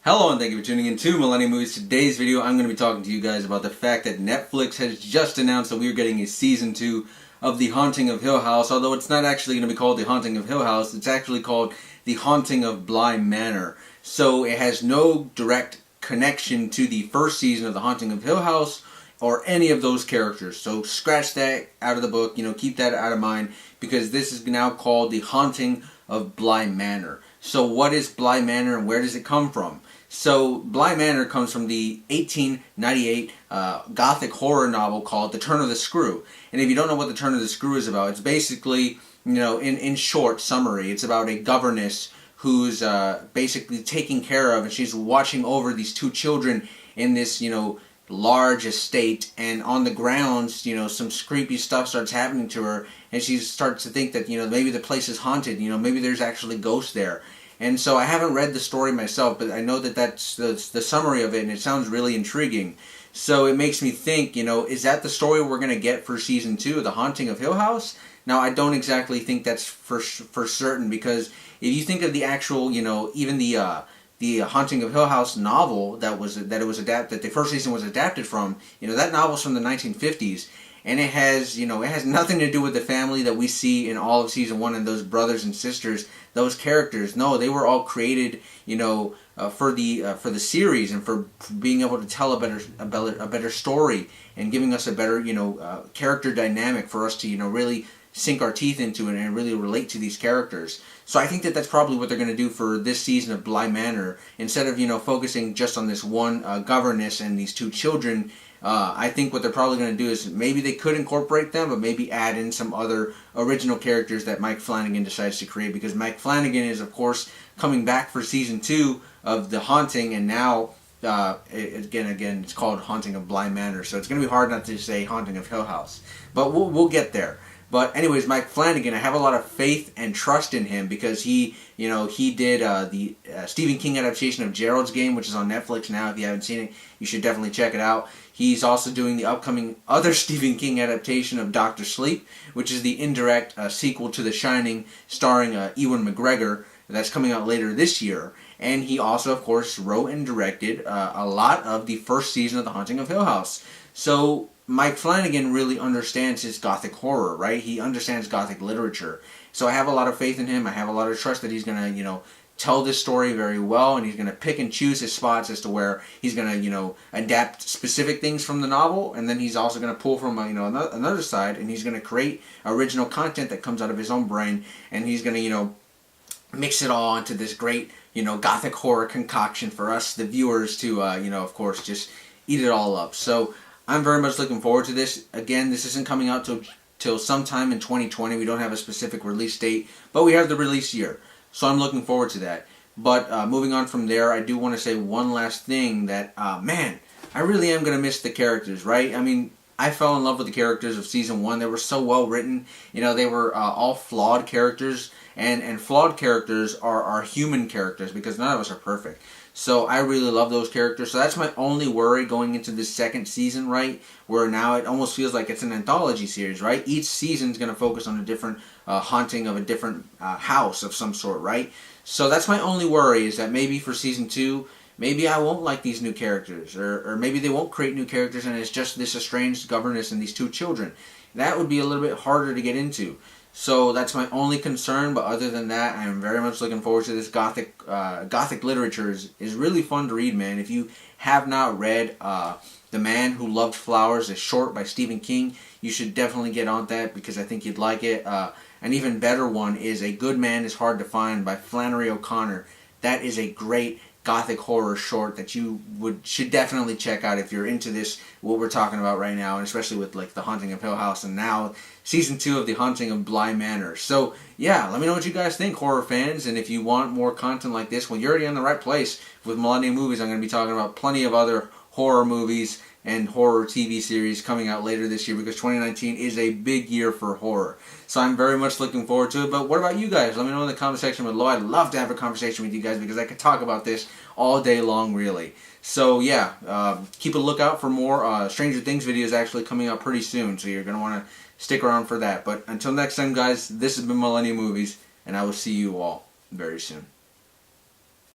Hello and thank you for tuning in to Millennium Movies. Today's video I'm going to be talking to you guys about the fact that Netflix has just announced that we are getting a season 2 of The Haunting of Hill House, although it's not actually going to be called The Haunting of Hill House, it's actually called The Haunting of Bly Manor. So it has no direct connection to the first season of The Haunting of Hill House or any of those characters. So scratch that out of the book, keep that out of mind, because this is now called The Haunting of Bly Manor. So what is Bly Manor and where does it come from? So Bly Manor comes from the 1898 gothic horror novel called The Turn of the Screw. And if you don't know what The Turn of the Screw is about, it's basically, in short summary, it's about a governess who's basically taking care of, and she's watching over these two children in this, large estate, and on the grounds, some creepy stuff starts happening to her, and she starts to think that, maybe the place is haunted, maybe there's actually ghosts there. And so I haven't read the story myself, but I know that that's the summary of it, and it sounds really intriguing. So it makes me think, is that the story we're going to get for Season 2 of The Haunting of Hill House? Now, I don't exactly think that's for certain, because if you think of the actual, even the Haunting of Hill House novel that it was adapted, that the first season was adapted from, that novel's from the 1950s. And it has nothing to do with the family that we see in all of season 1 and those brothers and sisters, those characters. No, they were all created, for the series and for being able to tell a better story and giving us a better, character dynamic for us to, really sink our teeth into it and really relate to these characters. So I think that that's probably what they're going to do for this season of Bly Manor. Instead of, focusing just on this one governess and these two children, I think what they're probably going to do is maybe they could incorporate them, but maybe add in some other original characters that Mike Flanagan decides to create, because Mike Flanagan is, of course, coming back for season 2 of The Haunting, and now, again, it's called Haunting of Bly Manor, so it's going to be hard not to say Haunting of Hill House. But we'll get there. But anyways, Mike Flanagan, I have a lot of faith and trust in him, because he did the Stephen King adaptation of Gerald's Game, which is on Netflix now. If you haven't seen it, you should definitely check it out. He's also doing the upcoming other Stephen King adaptation of Dr. Sleep, which is the indirect sequel to The Shining, starring Ewan McGregor, that's coming out later this year. And he also, of course, wrote and directed a lot of the first season of The Haunting of Hill House. So Mike Flanagan really understands his gothic horror, right? He understands gothic literature. So I have a lot of faith in him. I have a lot of trust that he's going to, tell this story very well, and he's going to pick and choose his spots as to where he's going to, adapt specific things from the novel, and then he's also going to pull from, another side, and he's going to create original content that comes out of his own brain, and he's going to, mix it all into this great, gothic horror concoction for us, the viewers, to, of course, just eat it all up. So I'm very much looking forward to this. Again, this isn't coming out till sometime in 2020. We don't have a specific release date, but we have the release year. So I'm looking forward to that. But moving on from there, I do want to say one last thing that, man, I really am going to miss the characters, right? I mean, I fell in love with the characters of Season 1. They were so well written. They were all flawed characters. And flawed characters are human characters, because none of us are perfect. So I really love those characters. So that's my only worry going into this second season, right? Where now it almost feels like it's an anthology series, right? Each season is going to focus on a different haunting of a different house of some sort, right? So that's my only worry, is that maybe for season 2, maybe I won't like these new characters. Or maybe they won't create new characters and it's just this estranged governess and these two children. That would be a little bit harder to get into. So that's my only concern, but other than that, I am very much looking forward to this gothic literature. Is really fun to read, man. If you have not read The Man Who Loved Flowers, a short by Stephen King, you should definitely get on that, because I think you'd like it. An even better one is A Good Man Is Hard to Find by Flannery O'Connor. That is a great gothic horror short that you should definitely check out if you're into this, what we're talking about right now, and especially with like The Haunting of Hill House and now season 2 of The Haunting of Bly Manor. So yeah, let me know what you guys think, horror fans, and if you want more content like this, well, you're already in the right place. With Millennium Movies, I'm going to be talking about plenty of other horror movies and horror TV series coming out later this year, because 2019 is a big year for horror. So I'm very much looking forward to it. But what about you guys? Let me know in the comment section below. I'd love to have a conversation with you guys, because I could talk about this all day long, really. So yeah, keep a lookout for more Stranger Things videos actually coming out pretty soon. So you're going to want to stick around for that. But until next time, guys, this has been Millennium Movies, and I will see you all very soon.